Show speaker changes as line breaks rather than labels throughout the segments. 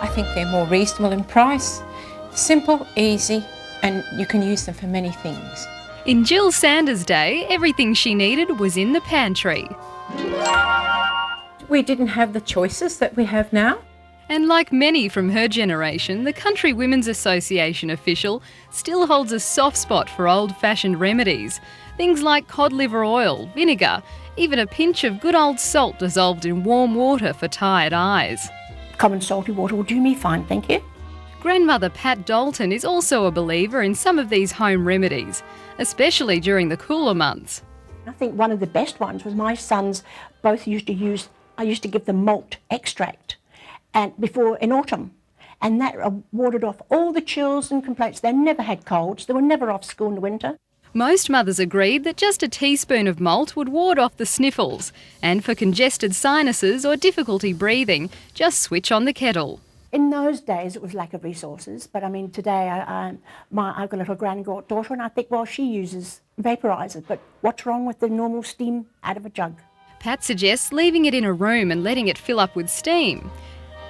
I think they're more reasonable in price, simple, easy, and you can use them for many things.
In Jill Sanders' day, everything she needed was in the pantry.
We didn't have the choices that we have now.
And like many from her generation, the Country Women's Association official still holds a soft spot for old-fashioned remedies. Things like cod liver oil, vinegar, even a pinch of good old salt dissolved in warm water for tired eyes.
Common salty water will do me fine, thank you.
Grandmother Pat Dalton is also a believer in some of these home remedies, especially during the cooler months.
I think one of the best ones was my sons both used to use, I used to give them malt extract and before in autumn, and that warded off all the chills and complaints. They never had colds, they were never off school in the winter.
Most mothers agreed that just a teaspoon of malt would ward off the sniffles, and for congested sinuses or difficulty breathing, just switch on the kettle.
In those days, it was lack of resources, but I mean, today I've got a little granddaughter, and I think, well, she uses vaporisers, but what's wrong with the normal steam out of a jug?
Pat suggests leaving it in a room and letting it fill up with steam.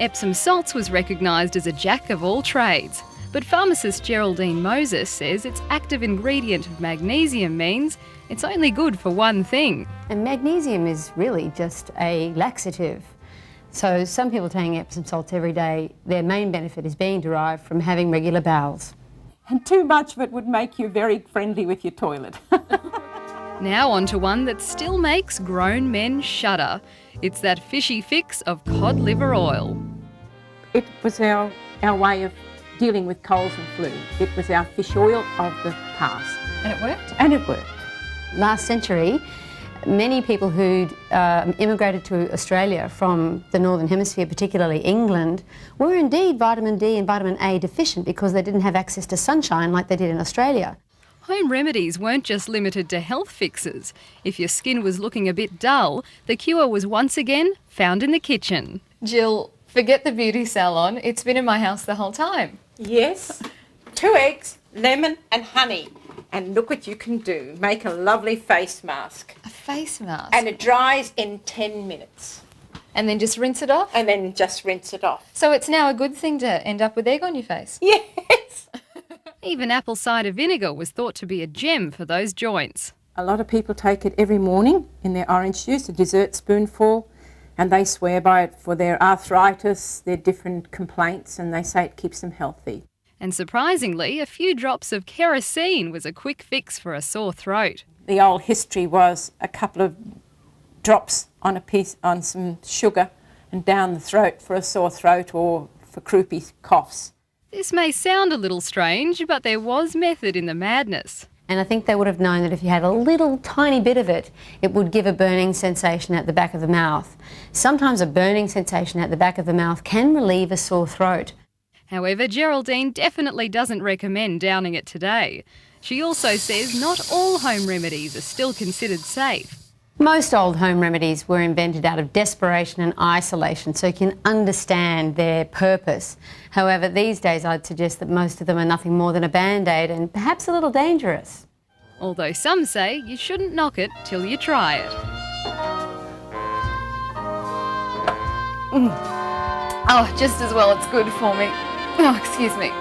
Epsom salts was recognised as a jack of all trades, but pharmacist Geraldine Moses says its active ingredient of magnesium means it's only good for one thing.
And magnesium is really just a laxative. So some people taking Epsom salts every day, their main benefit is being derived from having regular bowels.
And too much of it would make you very friendly with your toilet.
Now on to one that still makes grown men shudder. It's that fishy fix of cod liver oil.
It was our way of dealing with colds and flu. It was our fish oil of the past.
And it worked?
And it worked.
Last century, many people who'd immigrated to Australia from the Northern Hemisphere, particularly England, were indeed vitamin D and vitamin A deficient because they didn't have access to sunshine like they did in Australia.
Home remedies weren't just limited to health fixes. If your skin was looking a bit dull, the cure was once again found in the kitchen.
Jill, forget the beauty salon. It's been in my house the whole time.
Yes. 2 eggs, lemon and honey. And look what you can do. Make a lovely face mask.
A face mask?
And it dries in 10 minutes.
And then just rinse it off?
And then just rinse it off.
So it's now a good thing to end up with egg on your face?
Yes.
Even apple cider vinegar was thought to be a gem for those joints.
A lot of people take it every morning in their orange juice, a dessert spoonful, and they swear by it for their arthritis, their different complaints, and they say it keeps them healthy.
And surprisingly, a few drops of kerosene was a quick fix for a sore throat.
The old history was a couple of drops on some sugar and down the throat for a sore throat or for croupy coughs.
This may sound a little strange, but there was method in the madness.
And I think they would have known that if you had a little tiny bit of it, it would give a burning sensation at the back of the mouth. Sometimes a burning sensation at the back of the mouth can relieve a sore throat.
However, Geraldine definitely doesn't recommend downing it today. She also says not all home remedies are still considered safe.
Most old home remedies were invented out of desperation and isolation, so you can understand their purpose. However, these days I'd suggest that most of them are nothing more than a band-aid and perhaps a little dangerous.
Although some say you shouldn't knock it till you try it.
Oh, just as well it's good for me. Oh, excuse me.